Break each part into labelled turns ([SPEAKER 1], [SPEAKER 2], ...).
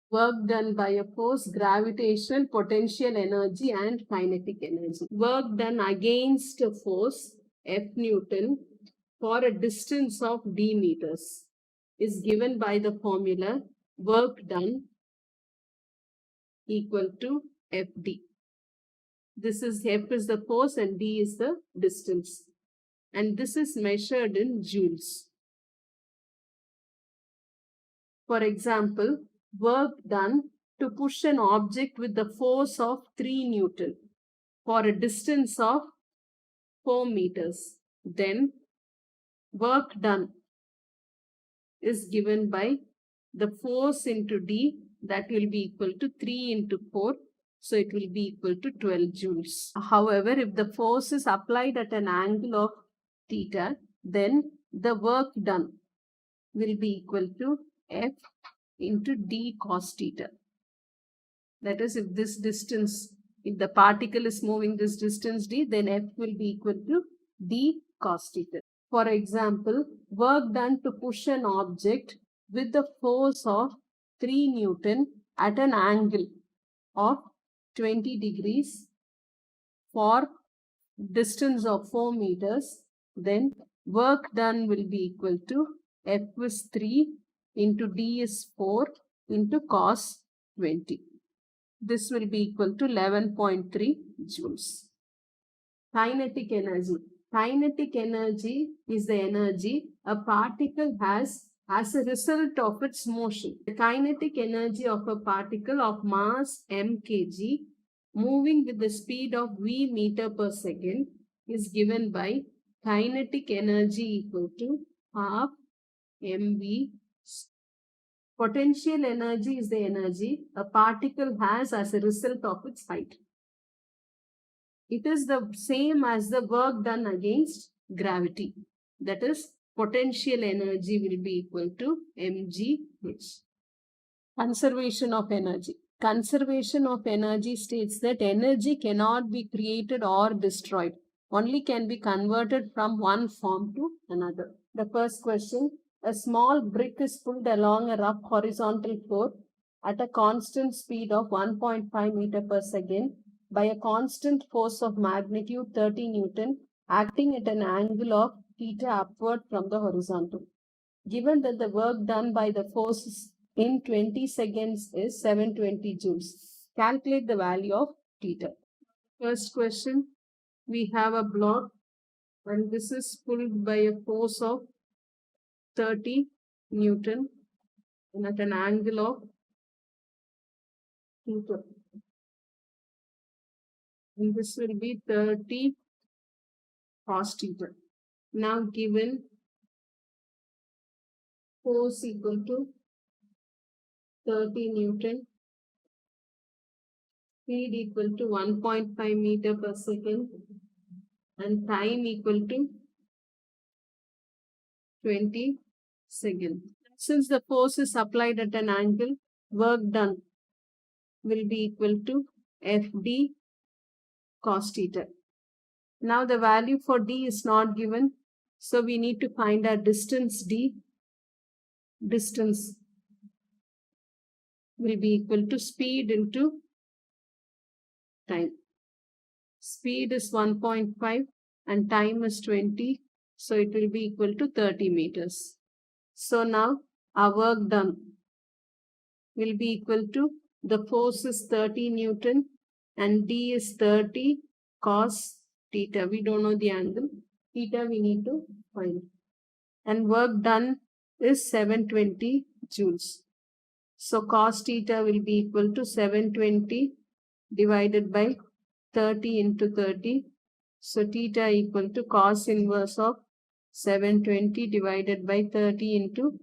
[SPEAKER 1] Work done by a force, gravitational, potential energy and kinetic energy. Work done against a force, F Newton, for a distance of d meters is given by the formula work done equal to Fd. This is F is the force and D is the distance. And this is measured in joules. For example, work done to push an object with the force of 3 Newton for a distance of 4 meters. Then work done is given by the force into D, that will be equal to 3 into 4. So it will be equal to 12 joules. However, if the force is applied at an angle of theta, then the work done will be equal to F into d cos theta. That is, if this distance, if the particle is moving this distance d, then F will be equal to d cos theta. For example, work done to push an object with the force of 3 Newton at an angle of 20 degrees for distance of 4 meters, then work done will be equal to F is 3 into D is 4 into cos 20. This will be equal to 11.3 joules. Kinetic energy. Kinetic energy is the energy a particle has as a result of its motion. The kinetic energy of a particle of mass m kg moving with the speed of v meter per second is given by kinetic energy equal to half mv. Potential energy is the energy a particle has as a result of its height. It is the same as the work done against gravity. That is, potential energy will be equal to mgh. Conservation of energy. Conservation of energy states that energy cannot be created or destroyed, only can be converted from one form to another. The first question, a small brick is pulled along a rough horizontal floor at a constant speed of 1.5 meter per second by a constant force of magnitude 30 Newton acting at an angle of theta upward from the horizontal. Given that the work done by the force in 20 seconds is 720 joules, calculate the value of theta. First question, we have a block and this is pulled by a force of 30 Newton and at an angle of theta. And this will be 30 cos theta. Now given force equal to 30 Newton, speed equal to 1.5 meter per second and time equal to 20 seconds. Since the force is applied at an angle, work done will be equal to Fd cos theta. Now the value for D is not given, so we need to find our distance D. Distance will be equal to speed into time. Speed is 1.5 and time is 20, so it will be equal to 30 meters. So now our work done will be equal to, the force is 30 Newton and D is 30 cos theta. We don't know the angle. Theta we need to find. And work done is 720 joules. So cos theta will be equal to 720 divided by 30 into 30. So theta equal to cos inverse of 720 divided by 30 into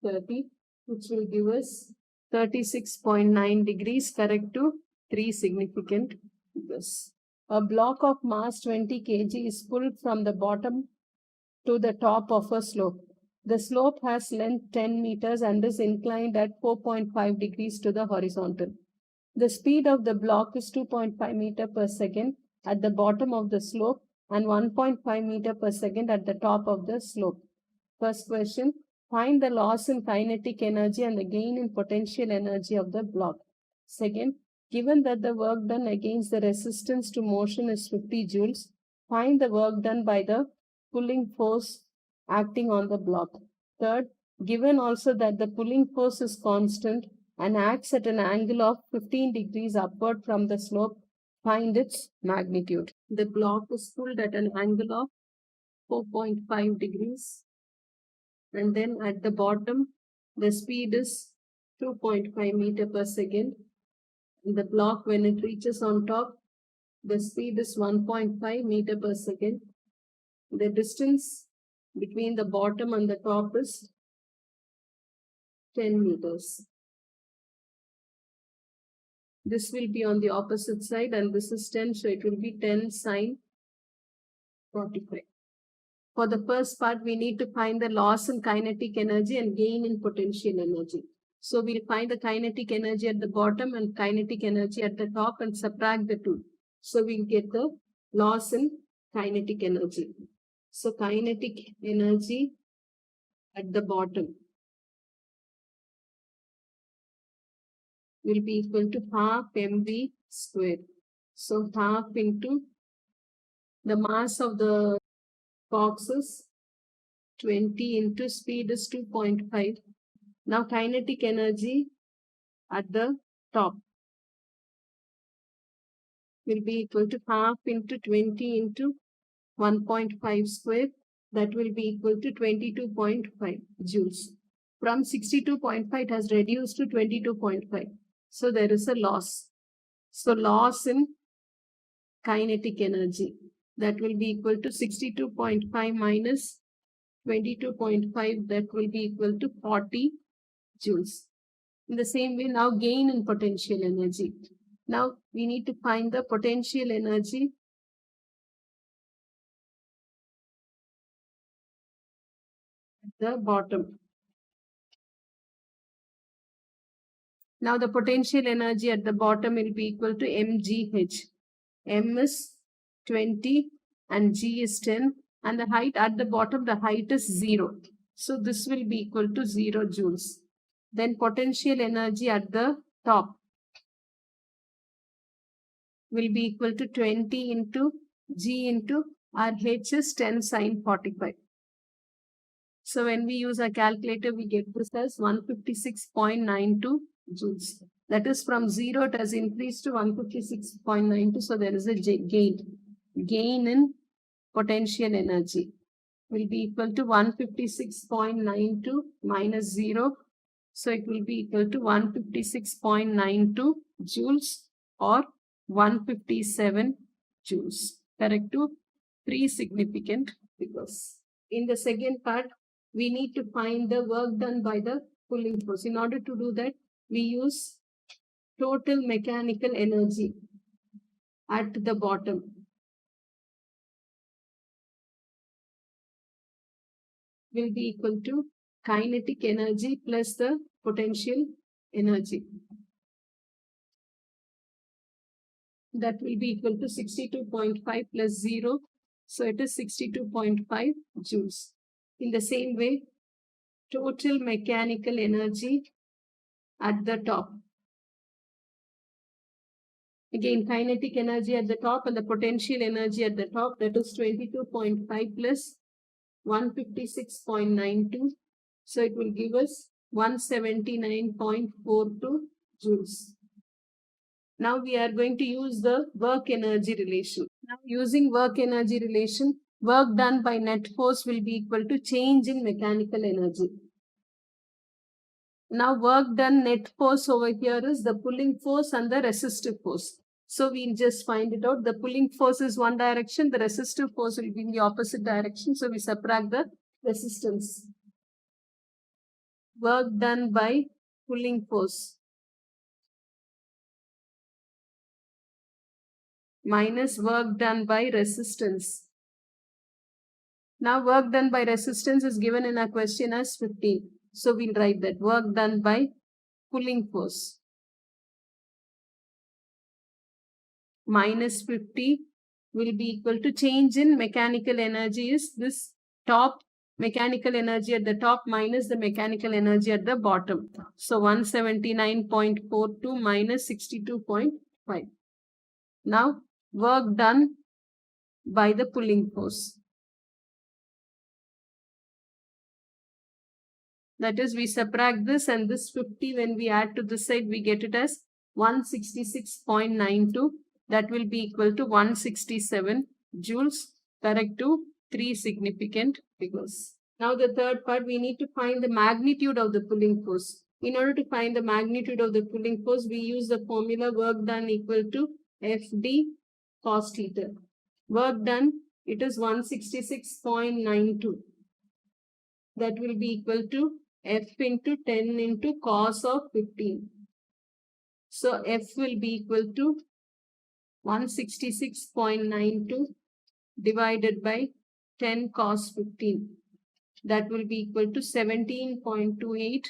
[SPEAKER 1] 30, which will give us 36.9 degrees, correct to 3 significant figures. A block of mass 20 kg is pulled from the bottom to the top of a slope. The slope has length 10 meters and is inclined at 4.5 degrees to the horizontal. The speed of the block is 2.5 meter per second at the bottom of the slope and 1.5 meter per second at the top of the slope. First question, Find the loss in kinetic energy and the gain in potential energy of the block. Second, given that the work done against the resistance to motion is 50 joules, find the work done by the pulling force acting on the block. Third, given also that the pulling force is constant and acts at an angle of 15 degrees upward from the slope, find its magnitude. The block is pulled at an angle of 4.5 degrees, and then at the bottom the speed is 2.5 meter per second. In the block, when it reaches on top, the speed is 1.5 meter per second. The distance between the bottom and the top is 10 meters. This will be on the opposite side, and this is 10, so it will be 10 sine 45. For the first part, we need to find the loss in kinetic energy and gain in potential energy. So we'll find the kinetic energy at the bottom and kinetic energy at the top and subtract the two. So we'll get the loss in kinetic energy. So kinetic energy at the bottom will be equal to half mv squared. So half into the mass of the box is 20 into speed is 2.5. Now kinetic energy at the top will be equal to half into 20 into 1.5 square. That will be equal to 22.5 joules. From 62.5 it has reduced to 22.5. So there is a loss. So loss in kinetic energy, that will be equal to 62.5 minus 22.5, that will be equal to 40 joules. In the same way, now gain in potential energy. Now we need to find the potential energy at the bottom. Now the potential energy at the bottom will be equal to mgh. M is 20 and G is 10, and the height at the bottom, the height is 0. So this will be equal to 0 joules. Then potential energy at the top will be equal to 20 into G into our H is 10 sine 45. So when we use our calculator, we get this as 156.92 joules. That is, from 0 it has increased to 156.92. So there is a gain. Gain in potential energy will be equal to 156.92 minus 0. So it will be equal to 156.92 joules or 157 joules. Correct to 3 significant figures. In the second part, we need to find the work done by the pulling force. In order to do that, we use total mechanical energy at the bottom. Will be equal to kinetic energy plus the potential energy. That will be equal to 62.5 plus 0. So it is 62.5 joules. In the same way, total mechanical energy at the top. Again, kinetic energy at the top and the potential energy at the top, that is 22.5 plus 156.92. So it will give us 179.42 joules. Now we are going to use the work energy relation. Now using work energy relation, work done by net force will be equal to change in mechanical energy. Now work done net force over here is the pulling force and the resistive force. So we'll just find it out. The pulling force is one direction, the resistive force will be in the opposite direction. So we subtract the resistance. Work done by pulling force minus work done by resistance. Now work done by resistance is given in our question as 15. So we'll write that work done by pulling force minus 50 will be equal to change in mechanical energy is this top mechanical energy at the top minus the mechanical energy at the bottom. So 179.42 minus 62.5. Now work done by the pulling force. That is, we subtract this and this 50 when we add to this side, we get it as 166.92. That will be equal to 167 joules. Correct to 3 significant figures. Now the third part, we need to find the magnitude of the pulling force. In order to find the magnitude of the pulling force, we use the formula work done equal to FD cos theta. Work done, it is 166.92. That will be equal to F into 10 into cos of 15. So F will be equal to 166.92 divided by 10 cos 15. That will be equal to 17.28.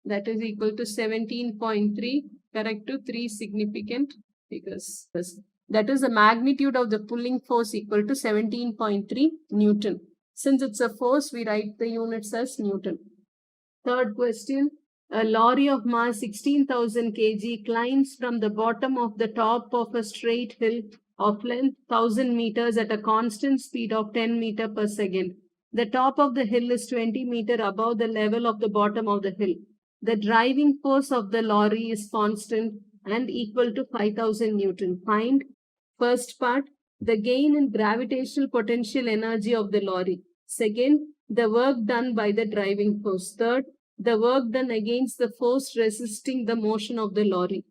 [SPEAKER 1] That is equal to 17.3. Correct to 3 significant figures. That is the magnitude of the pulling force equal to 17.3 Newton. Since it's a force, we write the units as Newton. Third question. A lorry of mass 16,000 kg climbs from the bottom of the top of a straight hill of length 1000 meters at a constant speed of 10 meters per second. The top of the hill is 20 meters above the level of the bottom of the hill. The driving force of the lorry is constant and equal to 5000 Newton. Find first part, the gain in gravitational potential energy of the lorry. Second, the work done by the driving force. Third, the work done against the force resisting the motion of the lorry.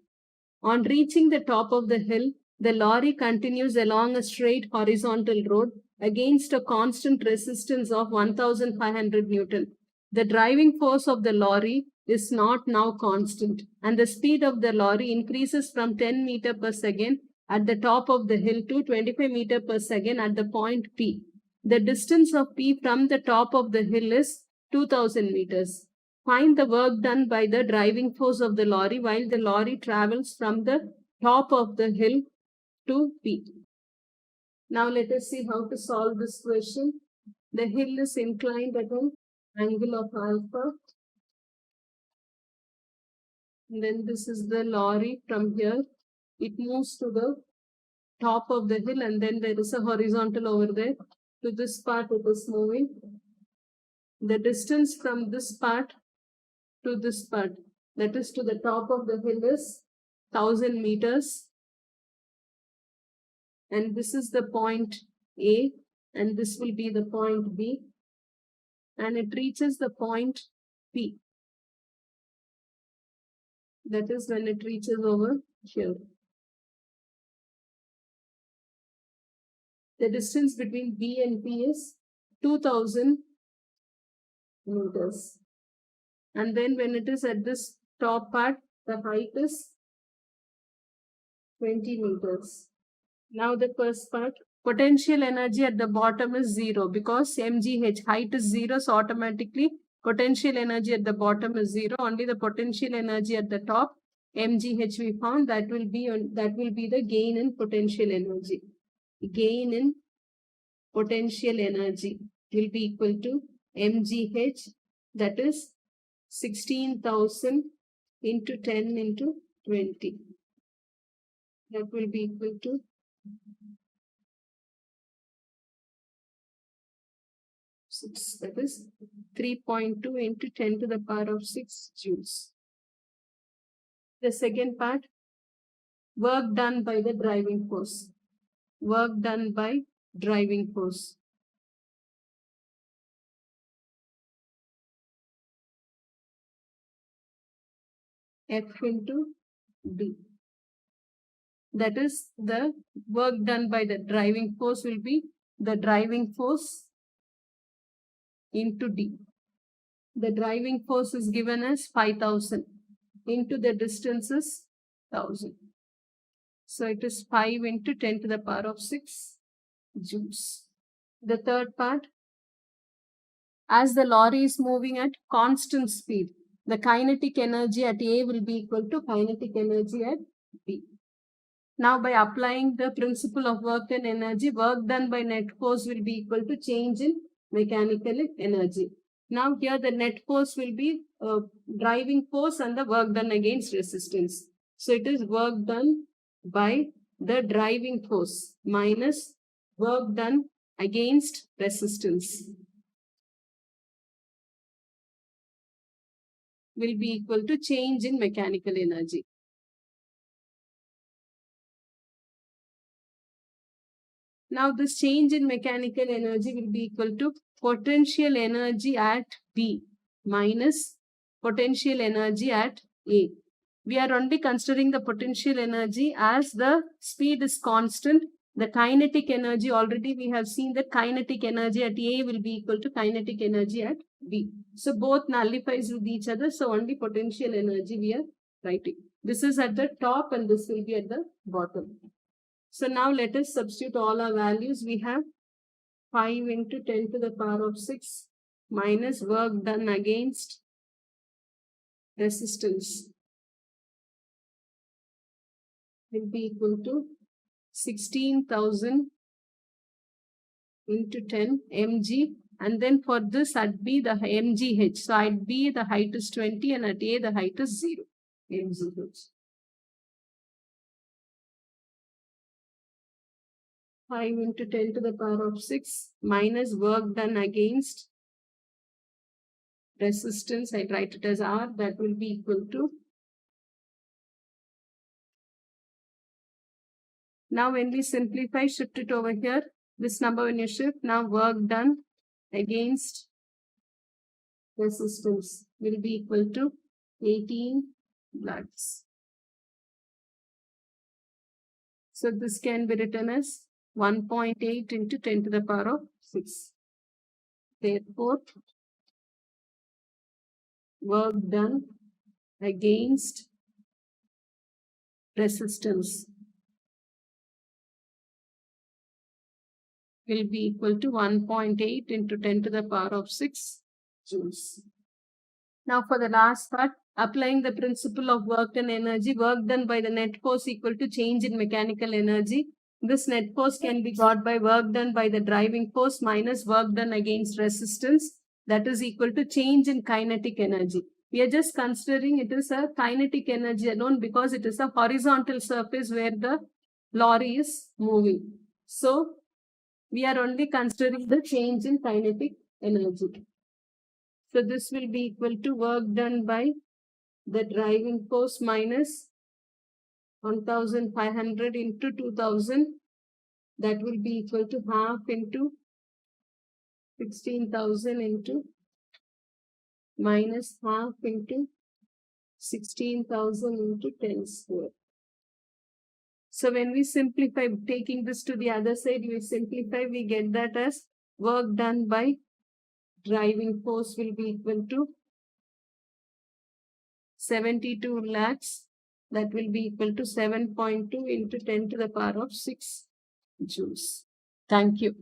[SPEAKER 1] On reaching the top of the hill, the lorry continues along a straight horizontal road against a constant resistance of 1500 Newton. The driving force of the lorry is not now constant, and the speed of the lorry increases from 10 meters per second at the top of the hill to 25 meters per second at the point P. The distance of P from the top of the hill is 2000 meters. Find the work done by the driving force of the lorry while the lorry travels from the top of the hill to P. Now let us see how to solve this question. The hill is inclined at an angle of alpha. And then this is the lorry from here. It moves to the top of the hill and then there is a horizontal over there. To this part it is moving. The distance from this part to this part, that is to the top of the hill, is 1000 meters. And this is the point A and this will be the point B. And it reaches the point P. That is when it reaches over here. The distance between B and P is 2000 meters. And then when it is at this top part, the height is 20 meters. Now the first part, potential energy at the bottom is 0 because mgh, height is 0, so automatically potential energy at the bottom is 0. Only the potential energy at the top, mgh, we found that will be the gain in potential energy. Gain in potential energy will be equal to mgh, that is 16,000 into 10 into 20. That will be equal to 6. That is 3.2 into 10 to the power of 6 joules. The second part, work done by the driving force. Work done by driving force. F into D. That is, the work done by the driving force will be the driving force into D. The driving force is given as 5000 into the distance is 1000. So it is 5 into 10 to the power of 6 joules. The third part, as the lorry is moving at constant speed, the kinetic energy at A will be equal to kinetic energy at B. Now by applying the principle of work and energy, work done by net force will be equal to change in mechanical energy. Now here the net force will be driving force and the work done against resistance. So it is work done by the driving force minus work done against resistance will be equal to change in mechanical energy. Now this change in mechanical energy will be equal to potential energy at B minus potential energy at A. We are only considering the potential energy as the speed is constant. The kinetic energy, already we have seen that kinetic energy at A will be equal to kinetic energy at B. So both nullifies with each other. So only potential energy we are writing. This is at the top and this will be at the bottom. So now let us substitute all our values. We have 5 into 10 to the power of 6 minus work done against resistance will be equal to 16,000 into 10 mg. And then for this at B the mgh. So at B the height is 20 and at A the height is 0 mgh. 5 into 10 to the power of 6 minus work done against resistance, I write it as R, that will be equal to. Now when we simplify, shift it over here, this number when you shift, now work done against resistance will be equal to 18 watts. So this can be written as 1.8 into 10 to the power of 6. Therefore, work done against resistance will be equal to 1.8 into 10 to the power of 6 joules. Now for the last part, applying the principle of work done energy, work done by the net force equal to change in mechanical energy. This net force can be got by work done by the driving force minus work done against resistance, that is equal to change in kinetic energy. We are just considering it is a kinetic energy alone because it is a horizontal surface where the lorry is moving. So we are only considering the change in kinetic energy. So this will be equal to work done by the driving force minus 1500 into 2000. That will be equal to half into 16,000 into minus half into 16,000 into 10 square. So when we simplify, taking this to the other side, we simplify, we get that as work done by driving force will be equal to 72 lakhs. That will be equal to 7.2 into 10 to the power of 6 joules. Thank you.